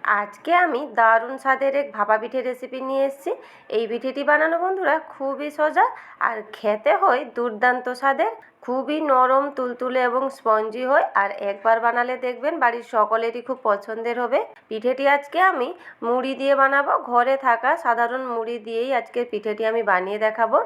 আজকে আমি দারুণ স্বাদের এক ভাপা পিঠে রেসিপি নিয়ে এসেছি। এই পিঠেটি বানানো বন্ধুরা খুবই সোজা আর খেতে হয় দুর্দান্ত স্বাদের। খুবই নরম তুলতুলে এবং স্পঞ্জি হয় আর একবার বানালে দেখবেন বাড়ির সকলেরই খুব পছন্দের হবে। পিঠেটি আজকে আমি মুড়ি দিয়ে বানাবো। ঘরে থাকা সাধারণ মুড়ি দিয়েই আজকে পিঠেটি আমি বানিয়ে দেখাবো।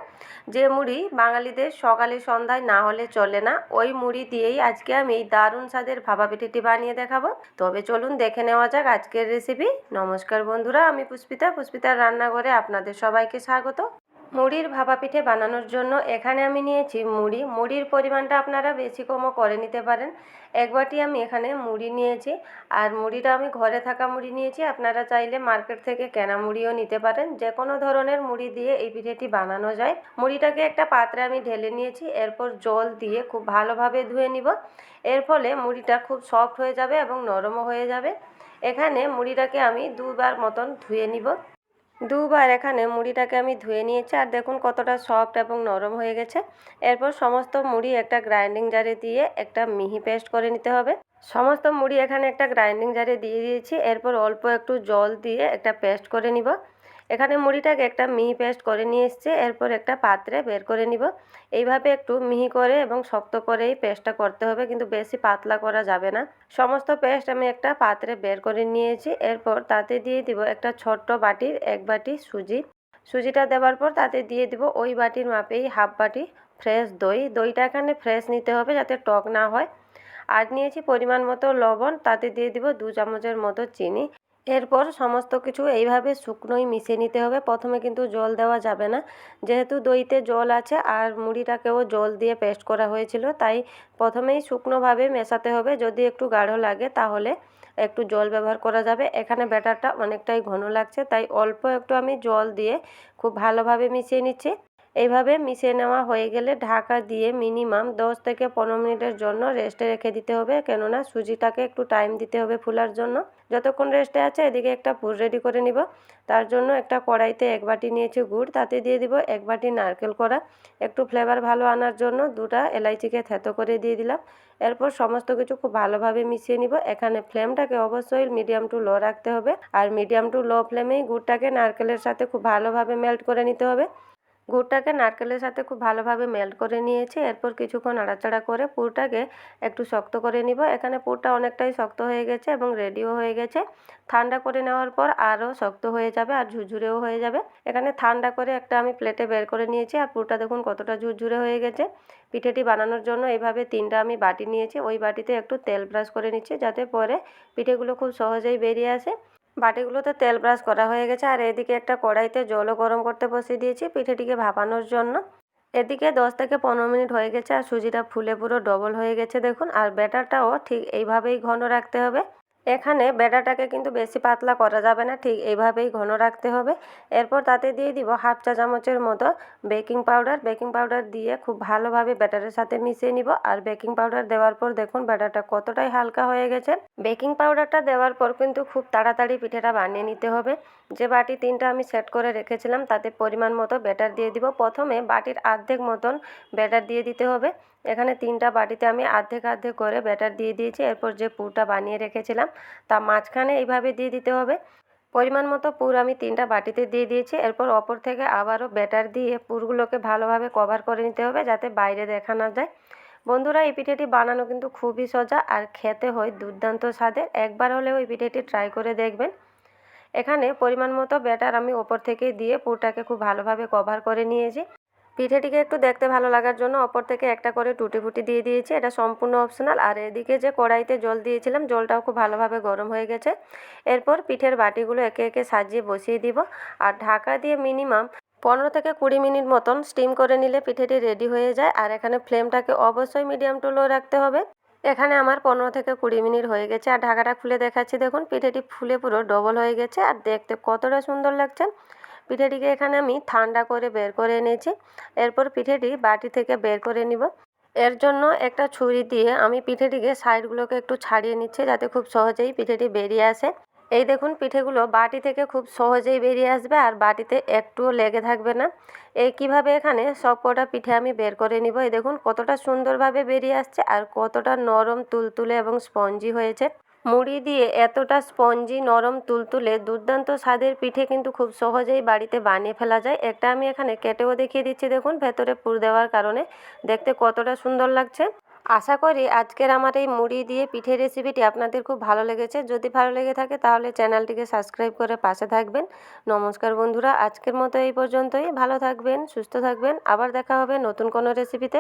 যে মুড়ি বাঙালিদের সকালে সন্ধ্যায় না হলে চলে না, ওই মুড়ি দিয়েই আজকে আমি এই দারুণ স্বাদের ভাপা পিঠেটি বানিয়ে দেখাবো। তবে চলুন দেখে নেওয়া যাক আজকের রেসিপি। নমস্কার বন্ধুরা, আমি পুষ্পিতার রান্নাঘরে আপনাদের সবাইকে স্বাগত। মুড়ির ভাপা পিঠে বানানোর জন্য এখানে আমি নিয়েছি মুড়ির পরিমাণটা আপনারা বেশি কমও করে নিতে পারেন। এক বাটি আমি এখানে মুড়ি নিয়েছি আর মুড়িটা আমি ঘরে থাকা মুড়ি নিয়েছি। আপনারা চাইলে মার্কেট থেকে কেনা মুড়িও নিতে পারেন। যে কোনো ধরনের মুড়ি দিয়ে এই পিঠেটি বানানো যায়। মুড়িটাকে একটা পাত্রে আমি ঢেলে নিয়েছি, এরপর জল দিয়ে খুব ভালোভাবে ধুয়ে নিব। এর ফলে মুড়িটা খুব সফট হয়ে যাবে এবং নরমও হয়ে যাবে। এখানে মুড়িটাকে আমি দুবার মতন ধুয়ে নিব। দুবার এখানে মুড়িটাকে আমি ধুয়ে নিয়েছি আর দেখুন কতটা সফট এবং নরম হয়ে গেছে। এরপর সমস্ত মুড়ি একটা গ্রাইন্ডিং জারে দিয়ে একটা মিহি পেস্ট করে নিতে হবে। সমস্ত মুড়ি এখানে একটা গ্রাইন্ডিং জারে দিয়ে দিয়েছি। এরপর অল্প একটু জল দিয়ে একটা পেস্ট করে নিব। এখানে মুড়িটাকে একটা মিহি পেস্ট করে নিয়ে এসেছি। এরপর একটা পাত্রে বের করে নিব। এইভাবে একটু মিহি করে এবং শক্ত করেই পেস্টটা করতে হবে, কিন্তু বেশি পাতলা করা যাবে না। সমস্ত পেস্ট আমি একটা পাত্রে বের করে নিয়েছি। এরপর তাতে দিয়ে দিব একটা ছোট্ট বাটির 1 বাটি সুজি। সুজিটা দেওয়ার পর তাতে দিয়ে দিব ওই বাটির মাপেই হাফ বাটি ফ্রেশ দই। দইটা এখানে ফ্রেশ নিতে হবে যাতে টক না হয়। আর নিয়েছি পরিমাণ মতো লবণ, তাতে দিয়ে দিব 2 চামচের মতো চিনি। এরপর সমস্ত কিছু এইভাবে শুকনোই মিশিয়ে নিতে হবে। প্রথমে কিন্তু জল দেওয়া যাবে না, যেহেতু দইতে জল আছে আর মুড়িটাকেও জল দিয়ে পেস্ট করা হয়েছিল, তাই প্রথমেই শুকনোভাবে মেশাতে হবে। যদি একটু গাঢ় লাগে তাহলে একটু জল ব্যবহার করা যাবে। এখানে ব্যাটারটা অনেকটাই ঘন লাগছে, তাই অল্প একটু আমি জল দিয়ে খুব ভালোভাবে মিশিয়ে নিচ্ছি। এইভাবে মিশিয়ে নেওয়া হয়ে গেলে ঢাকা দিয়ে মিনিমাম 10 থেকে 15 মিনিটের জন্য রেস্টে রেখে দিতে হবে, কেননা সুজিটাকে একটু টাইম দিতে হবে ফুলার জন্য। যতক্ষণ রেস্টে আছে এদিকে একটা পুর রেডি করে নিব। তার জন্য একটা কড়াইতে 1 বাটি নিয়েছি গুড়, তাতে দিয়ে দিব 1 বাটি নারকেল কোড়া। একটু ফ্লেভার ভালো আনার জন্য 2টা এলাইচিকে থেতো করে দিয়ে দিলাম। এরপর সমস্ত কিছু খুব ভালোভাবে মিশিয়ে নিব। এখানে ফ্লেমটাকে অবশ্যই মিডিয়াম টু লো রাখতে হবে আর মিডিয়াম টু লো ফ্লেমেই গুড়টাকে নারকেলের সাথে খুব ভালোভাবে মেল্ট করে নিতে হবে। গুড়টাকে নারকেলের সাথে খুব ভালোভাবে মেল্ট করে নিয়েছি। এরপর কিছুক্ষণ নাড়াচাড়া করে পুরটাকে একটু শক্ত করে নিব। এখানে পুরটা অনেকটাই শক্ত হয়ে গেছে এবং রেডিও হয়ে গেছে। ঠান্ডা করে নেওয়ার পর আরও শক্ত হয়ে যাবে আর ঝুরঝুরেও হয়ে যাবে। এখানে ঠান্ডা করে একটা আমি প্লেটে বের করে নিয়েছি আর পুরটা দেখুন কতটা ঝুরঝুরে হয়ে গেছে। পিঠেটি বানানোর জন্য এইভাবে 3টা আমি বাটি নিয়েছি। ওই বাটিতে একটু তেল ব্রাশ করে নিচ্ছি, যাতে পরে পিঠেগুলো খুব সহজেই বেরিয়ে আসে। বাটিগুলোতে তেল ব্রাশ করা হয়ে গেছে আর এদিকে একটা কড়াইতে জলও গরম করতে বসিয়ে দিয়েছি পিঠেটিকে ভাপানোর জন্য। এদিকে 10 থেকে 15 মিনিট হয়ে গেছে আর সুজিটা ফুলে পুরো ডবল হয়ে গেছে দেখুন। আর ব্যাটারটাও ঠিক এইভাবেই ঘন রাখতে হবে। এখানে ব্যাটারটাকে কিন্তু বেশি পাতলা করা যাবে না, ঠিক এইভাবেই ঘন রাখতে হবে। এরপর তাতে দিয়ে দিব হাফ চা চামচের মতো বেকিং পাউডার। বেকিং পাউডার দিয়ে খুব ভালোভাবে ব্যাটারের সাথে মিশিয়ে নিব। আর বেকিং পাউডার দেওয়ার পর দেখুন ব্যাটারটা কতটাই হালকা হয়ে গেছে। বেকিং পাউডারটা দেওয়ার পর কিন্তু খুব তাড়াতাড়ি পিঠেটা বানিয়ে নিতে হবে। যে বাটি 3টা আমি সেট করে রেখেছিলাম তাতে পরিমাণ মতো ব্যাটার দিয়ে দিব। প্রথমে বাটির অর্ধেক মতন ব্যাটার দিয়ে দিতে হবে। এখানে 3টা বাটিতে আমি অর্ধেক করে ব্যাটার দিয়ে দিয়েছি। এরপর যে পুরটা বানিয়ে রেখেছিলাম তা মাঝখানে এইভাবে দিয়ে দিতে হবে। পরিমাণ মতো পুর আমি 3টা বাটিতে দিয়ে দিয়েছি। এরপর অপর থেকে আবারও ব্যাটার দিয়ে পুরগুলোকে ভালোভাবে কভার করে নিতে হবে, যাতে বাইরে দেখা না যায়। বন্ধুরা, এই পিঠেটি বানানো কিন্তু খুবই সোজা আর খেতে হয় দুর্দান্ত স্বাদের। একবার হলেও এই পিঠেটি ট্রাই করে দেখবেন। এখানে পরিমাণ মতো ব্যাটার আমি ওপর থেকে দিয়ে পুরটাকে খুব ভালোভাবে কভার করে নিয়েছি। পিঠেটিকে একটু দেখতে ভালো লাগার জন্য ওপর থেকে একটা করে টুটি ফুটি দিয়ে দিয়েছি। এটা সম্পূর্ণ অপশনাল। আর এদিকে যে কড়াইতে জল দিয়েছিলাম জলটাও খুব ভালোভাবে গরম হয়ে গেছে। এরপর পিঠের বাটিগুলো একে একে সাজিয়ে বসিয়ে দিব আর ঢাকা দিয়ে মিনিমাম 15 থেকে 20 মিনিট মতন স্টিম করে নিলে পিঠেটি রেডি হয়ে যায়। আর এখানে ফ্লেমটাকে অবশ্যই মিডিয়াম টু লো রাখতে হবে। এখানে আমার 15 থেকে 20 মিনিট হয়ে গেছে আর ঢাকাটা খুলে দেখাচ্ছি। দেখুন পিঠেটি ফুলে পুরো ডবল হয়ে গেছে আর দেখতে কতটা সুন্দর লাগছে। পিঠেটিকে এখানে আমি ঠান্ডা করে বের করে এনেছি। এরপর পিঠেটি বাটি থেকে বের করে নিব। এর জন্য একটা ছুরি দিয়ে আমি পিঠেটিকে সাইডগুলোকে একটু ছাড়িয়ে নিচ্ছি, যাতে খুব সহজেই পিঠেটি বেরিয়ে আসে। এই দেখুন পিঠেগুলো বাটি থেকে খুব সহজেই বেরিয়ে আসবে আর বাটিতে একটুও লেগে থাকবে না। এই কিভাবে এখানে সবকটা পিঠে আমি বের করে নিব। এই দেখুন কতটা সুন্দরভাবে বেরিয়ে আসছে আর কতটা নরম তুলতুলে এবং স্পঞ্জি হয়েছে। মুড়ি দিয়ে এতটা স্পঞ্জি নরম তুলতুলে দুর্দান্ত স্বাদের পিঠে কিন্তু খুব সহজেই বাড়িতে বানিয়ে ফেলা যায়। একটা আমি এখানে কেটেও দেখিয়ে দিচ্ছি, দেখুন ভেতরে পুর দেওয়ার কারণে দেখতে কতটা সুন্দর লাগছে। আশা করি আজকের আমার এই মুড়ি দিয়ে পিঠে রেসিপিটি আপনাদের খুব ভালো লেগেছে। যদি ভালো লেগে থাকে তাহলে চ্যানেলটিকে সাবস্ক্রাইব করে পাশে থাকবেন। নমস্কার বন্ধুরা, আজকের মতো এই পর্যন্তই। ভালো থাকবেন, সুস্থ থাকবেন, আবার দেখা হবে নতুন কোনো রেসিপিতে।